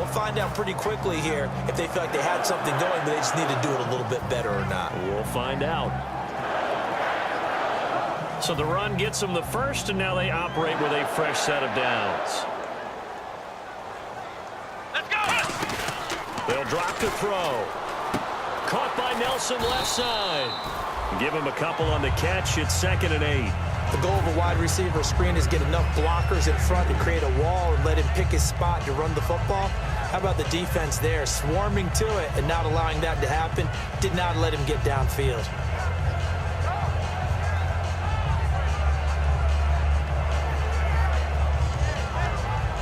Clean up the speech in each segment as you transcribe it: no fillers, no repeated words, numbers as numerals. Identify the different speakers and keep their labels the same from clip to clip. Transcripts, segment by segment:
Speaker 1: We'll find out pretty quickly here if they feel like they had something going, but they just need to do it a little bit better or not.
Speaker 2: We'll find out. So the run gets them the first, and now they operate with a fresh set of downs.
Speaker 3: Let's go!
Speaker 2: They'll drop to throw. Caught by Nelson left side. Give him a couple on the catch. It's 2nd and 8.
Speaker 1: The goal of a wide receiver screen is get enough blockers in front to create a wall and let him pick his spot to run the football. How about the defense there, swarming to it and not allowing that to happen? Did not let him get downfield.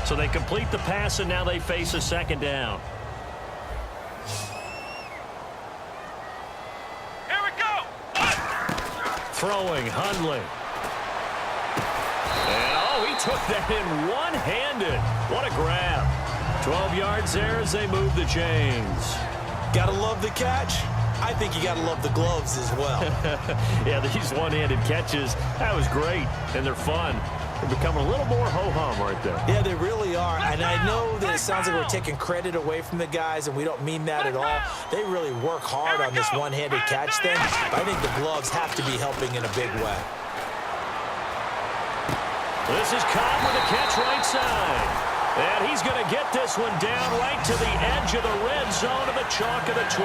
Speaker 2: So they complete the pass, and now they face a 2nd down.
Speaker 3: Here we go!
Speaker 2: Throwing, Hundley. And, oh, he took that in one-handed. What a grab. 12 yards there as they move the chains.
Speaker 1: Gotta love the catch. I think you gotta love the gloves as well.
Speaker 2: Yeah, these one-handed catches, that was great, and they're fun. They're becoming a little more ho-hum right there.
Speaker 1: Yeah, they really are, and I know that it sounds like we're taking credit away from the guys, and we don't mean that at all. They really work hard on this one-handed catch thing, but I think the gloves have to be helping in a big way.
Speaker 2: This is Cobb with a catch right side. And he's going to get this one down right to the edge of the red zone of the chalk of the 20.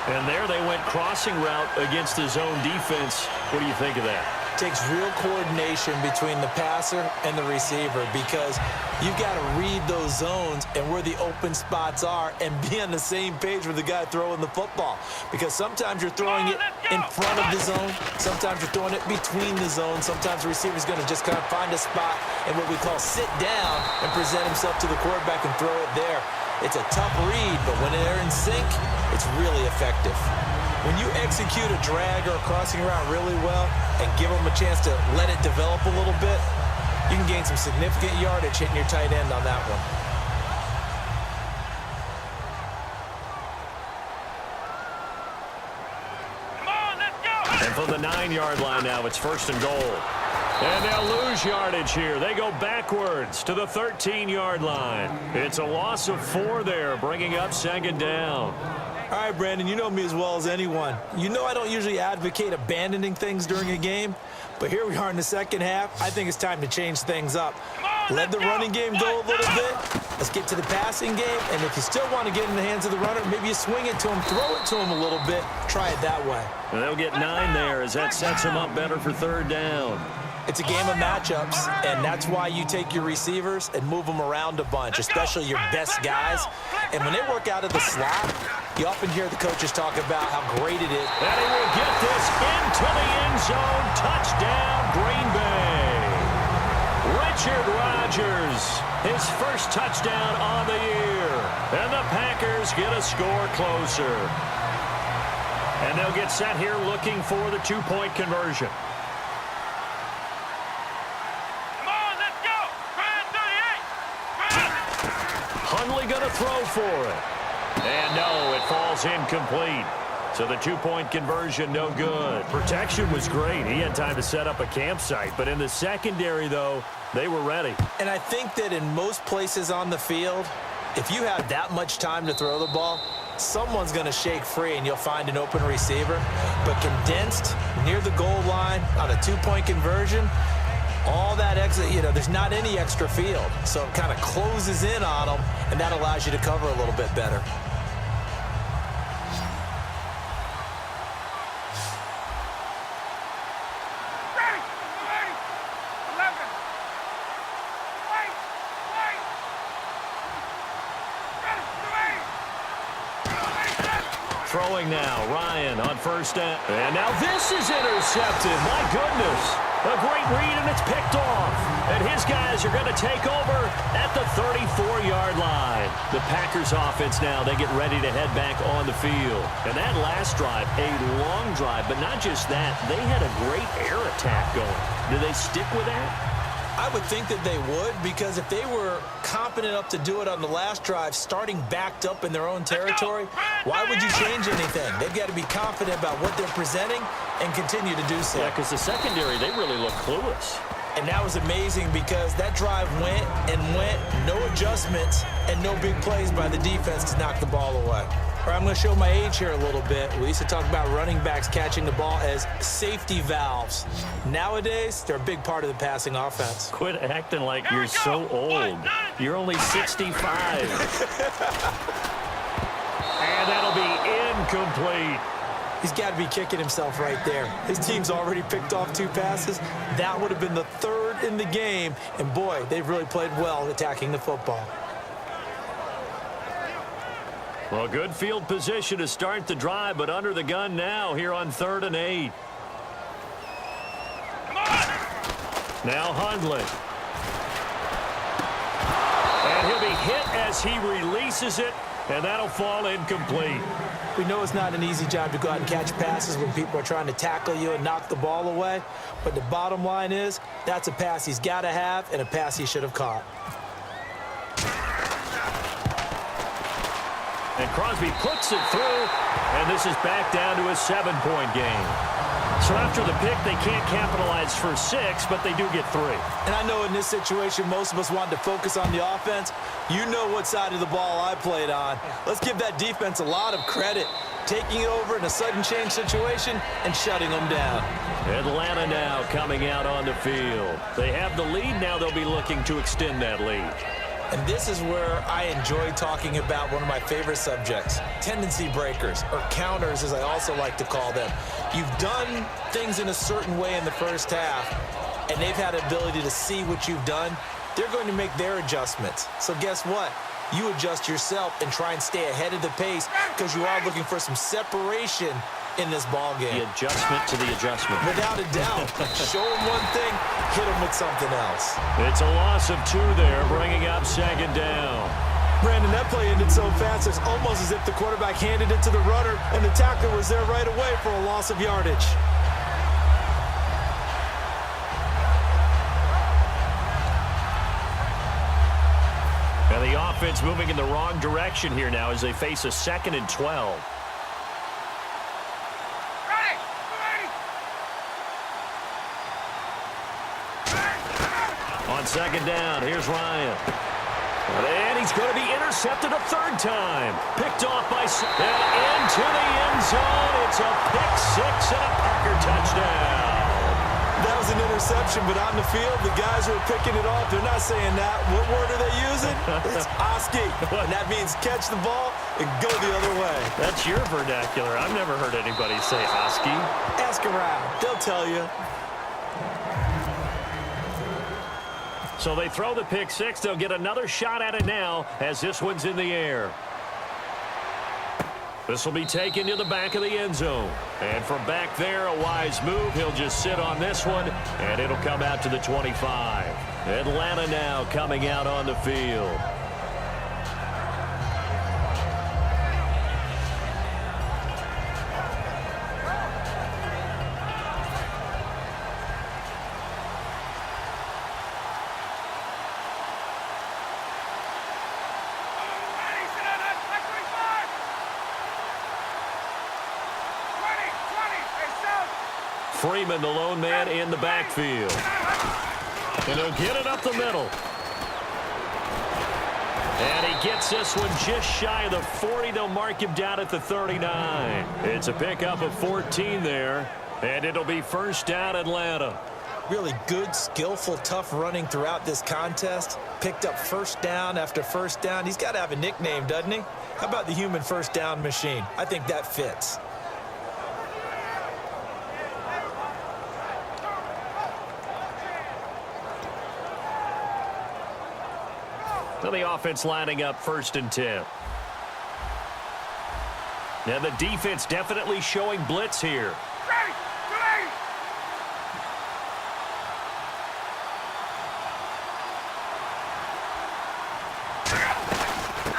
Speaker 2: And there they went crossing route against the zone defense. What do you think of that?
Speaker 1: Takes real coordination between the passer and the receiver because you've got to read those zones and where the open spots are and be on the same page with the guy throwing the football. Because sometimes you're throwing it in front of the zone. Sometimes you're throwing it between the zones. Sometimes the receiver's going to just kind of find a spot and what we call sit down and present himself to the quarterback and throw it there. It's a tough read, but when they're in sync, it's really effective. When you execute a drag or a crossing route really well and give them a chance to let it develop a little bit, you can gain some significant yardage hitting your tight end on that one.
Speaker 3: Come on, let's go!
Speaker 2: And from the 9-yard line now, it's 1st and goal. And they'll lose yardage here. They go backwards to the 13-yard line. It's a loss of 4 there, bringing up 2nd down.
Speaker 1: All right, Brandon, you know me as well as anyone. You know I don't usually advocate abandoning things during a game, but here we are in the second half. I think it's time to change things up. Let the running game go a little bit. Let's get to the passing game, and if you still want to get in the hands of the runner, maybe you swing it to him, throw it to him a little bit, try it that way.
Speaker 2: And they'll get 9 there as that sets them up better for 3rd down.
Speaker 1: It's a game of matchups, and that's why you take your receivers and move them around a bunch, especially your best guys. And when they work out of the slot, you often hear the coaches talk about how great it is.
Speaker 2: And he will get this into the end zone. Touchdown, Green Bay. Richard Rodgers, his first touchdown on the year. And the Packers get a score closer. And they'll get set here looking for the 2-point conversion. Hundley going to throw for it. And no, it falls incomplete. So the 2-point conversion, no good. Protection was great. He had time to set up a campsite. But in the secondary, though, they were ready.
Speaker 1: And I think that in most places on the field, if you have that much time to throw the ball, someone's going to shake free and you'll find an open receiver. But condensed near the goal line on a 2-point conversion, all that extra, there's not any extra field. So it kind of closes in on them, and that allows you to cover a little bit better.
Speaker 2: Throwing now, Ryan on 1st down. And now this is intercepted. My goodness. A great read, and it's picked off. And his guys are going to take over at the 34-yard line. The Packers offense now, they get ready to head back on the field. And that last drive, a long drive, but not just that. They had a great air attack going. Do they stick with that?
Speaker 1: I would think that they would, because if they were competent enough to do it on the last drive, starting backed up in their own territory, why would you change anything? They've got to be confident about what they're presenting and continue to do so.
Speaker 2: Yeah, because the secondary, they really look clueless.
Speaker 1: And that was amazing because that drive went and went, no adjustments, and no big plays by the defense to knock the ball away. All right, I'm going to show my age here a little bit. We used to talk about running backs catching the ball as safety valves. Nowadays, they're a big part of the passing offense.
Speaker 2: Quit acting like you're so old. You're only 65. And that'll be incomplete.
Speaker 1: He's got to be kicking himself right there. His team's already picked off 2 passes. That would have been the 3rd in the game. And, boy, they've really played well attacking the football.
Speaker 2: Well, good field position to start the drive, but under the gun now here on 3rd and 8.
Speaker 3: Come on!
Speaker 2: Now Hundley. And he'll be hit as he releases it, and that'll fall incomplete.
Speaker 1: We know it's not an easy job to go out and catch passes when people are trying to tackle you and knock the ball away. But the bottom line is, that's a pass he's got to have and a pass he should have caught.
Speaker 2: And Crosby puts it through, and this is back down to a 7-point game. So after the pick, they can't capitalize for 6, but they do get 3.
Speaker 1: And I know in this situation, most of us wanted to focus on the offense. You know what side of the ball I played on. Let's give that defense a lot of credit, taking it over in a sudden change situation and shutting them down.
Speaker 2: Atlanta now coming out on the field. They have the lead. Now they'll be looking to extend that lead.
Speaker 1: And this is where I enjoy talking about one of my favorite subjects, tendency breakers, or counters as I also like to call them. You've done things in a certain way in the first half, and they've had the ability to see what you've done. They're going to make their adjustments. So guess what? You adjust yourself and try and stay ahead of the pace because you are looking for some separation in this ball game.
Speaker 2: The adjustment to the adjustment.
Speaker 1: Without a doubt. Show them one thing, hit them with something else.
Speaker 2: It's a loss of 2 there, bringing up 2nd down.
Speaker 1: Brandon, that play ended so fast, it's almost as if the quarterback handed it to the runner, and the tackler was there right away for a loss of yardage.
Speaker 2: And the offense moving in the wrong direction here now as they face a 2nd and 12. On 2nd down, here's Ryan. And he's going to be intercepted a 3rd time. Picked off by... And into the end zone. It's a pick 6 and a Parker touchdown.
Speaker 1: That was an interception, but on the field, the guys who are picking it off, they're not saying that. What word are they using? It's Oski. And that means catch the ball and go the other way.
Speaker 2: That's your vernacular. I've never heard anybody say Oski.
Speaker 1: Ask around. They'll tell you.
Speaker 2: So they throw the pick 6. They'll get another shot at it now as this one's in the air. This will be taken to the back of the end zone. And from back there, a wise move. He'll just sit on this one, and it'll come out to the 25. Atlanta now coming out on the field. Freeman, the lone man in the backfield. And he'll get it up the middle. And he gets this one just shy of the 40. They'll mark him down at the 39. It's a pickup of 14 there. And it'll be 1st down Atlanta.
Speaker 1: Really good, skillful, tough running throughout this contest. Picked up 1st down after 1st down. He's got to have a nickname, doesn't he? How about the human 1st down machine? I think that fits.
Speaker 2: So the offense lining up 1st and 10. Now the defense definitely showing blitz here.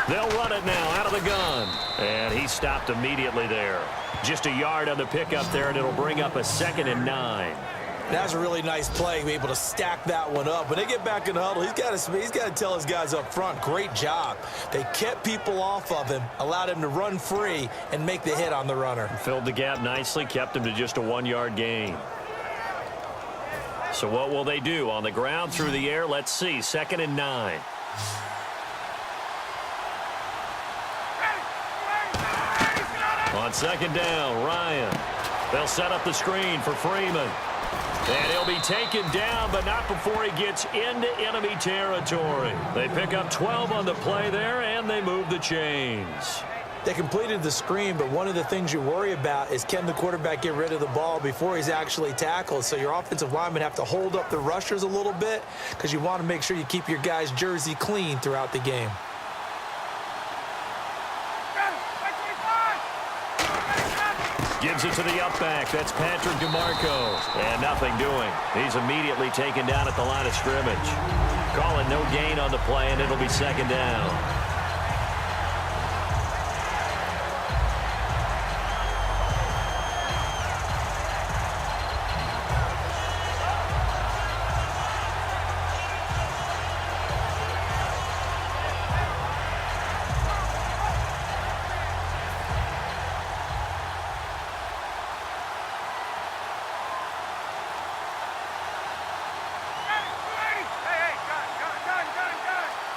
Speaker 2: They'll run it now out of the gun. And he stopped immediately there. Just a yard on the pickup there, and it'll bring up a 2nd and 9.
Speaker 1: That's a really nice play, to be able to stack that one up. When they get back in the huddle, he's got to tell his guys up front, great job. They kept people off of him, allowed him to run free, and make the hit on the runner.
Speaker 2: Filled the gap nicely, kept him to just a 1-yard gain. So what will they do? On the ground, through the air, let's see. 2nd and 9. On 2nd down, Ryan. They'll set up the screen for Freeman. And he'll be taken down, but not before he gets into enemy territory. They pick up 12 on the play there, and they move the chains.
Speaker 1: They completed the screen, but one of the things you worry about is can the quarterback get rid of the ball before he's actually tackled? So your offensive linemen have to hold up the rushers a little bit because you want to make sure you keep your guy's jersey clean throughout the game.
Speaker 2: Gives it to the up-back. That's Patrick DeMarco. And nothing doing. He's immediately taken down at the line of scrimmage. Calling no gain on the play, and it'll be 2nd down.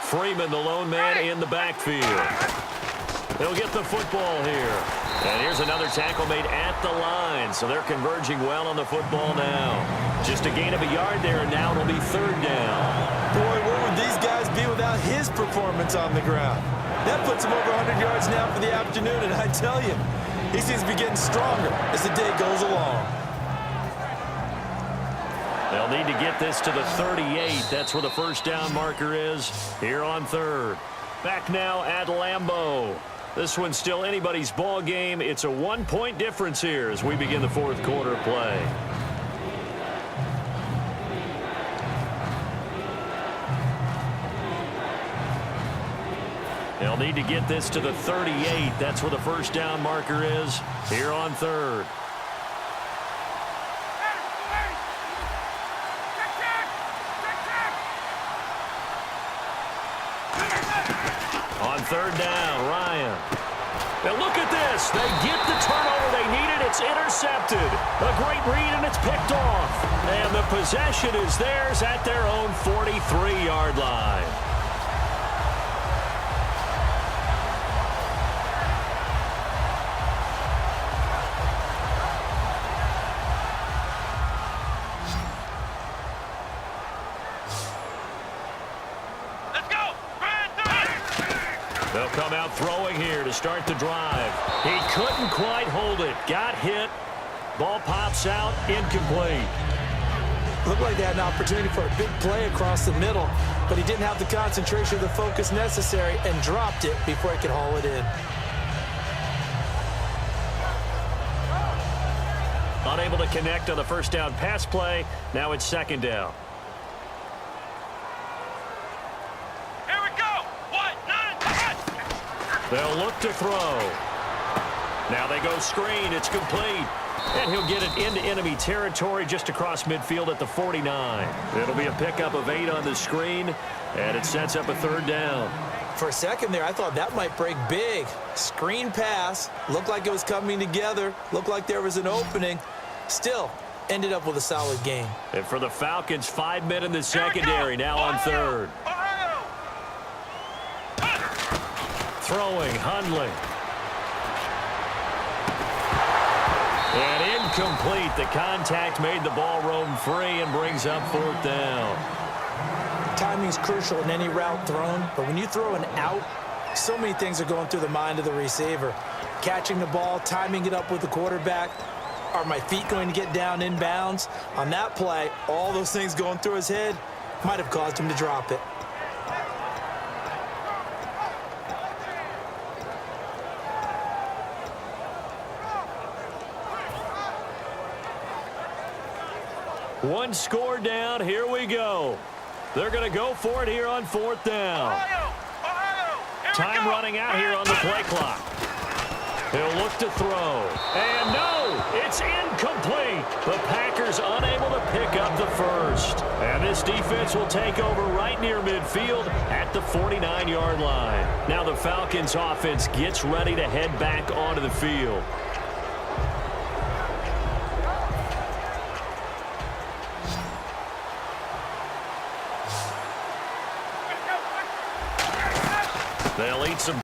Speaker 2: Freeman, the lone man in the backfield. They'll get the football here. And here's another tackle made at the line, so they're converging well on the football now. Just a gain of a yard there, and now it'll be 3rd down.
Speaker 1: Boy, where would these guys be without his performance on the ground? That puts him over 100 yards now for the afternoon, and I tell you, he seems to be getting stronger as the day goes along.
Speaker 2: They'll need to get this to the 38. That's where the 1st down marker is here on 3rd. Back now at Lambeau. This one's still anybody's ball game. It's a 1-point difference here as we begin the 4th quarter of play. They'll need to get this to the 38. That's where the 1st down marker is here on 3rd. On 3rd down, Ryan. Now look at this. They get the turnover they needed. It's intercepted. A great read, and it's picked off. And the possession is theirs at their own 43-yard line. They'll come out throwing here to start the drive. He couldn't quite hold it. Got hit. Ball pops out. Incomplete.
Speaker 1: Looked like they had an opportunity for a big play across the middle, but he didn't have the concentration or the focus necessary and dropped it before he could haul it in.
Speaker 2: Unable to connect on the 1st down pass play. Now it's 2nd down. They'll look to throw. Now they go screen. It's complete. And he'll get it into enemy territory just across midfield at the 49. It'll be a pickup of 8 on the screen, and it sets up a 3rd down.
Speaker 1: For a second there, I thought that might break big. Screen pass. Looked like it was coming together. Looked like there was an opening. Still, ended up with a solid game.
Speaker 2: And for the Falcons, 5 men in the secondary now on 3rd. Throwing, Hundley. And incomplete. The contact made the ball roam free and brings up 4th down.
Speaker 1: Timing's crucial in any route thrown, but when you throw an out, so many things are going through the mind of the receiver. Catching the ball, timing it up with the quarterback. Are my feet going to get down inbounds? On that play, all those things going through his head might have caused him to drop it.
Speaker 2: One score down. Here we go. They're going to go for it here on 4th down. Time running out here on the play clock. He'll look to throw. And no, it's incomplete. The Packers unable to pick up the first. And this defense will take over right near midfield at the 49-yard line. Now the Falcons offense gets ready to head back onto the field.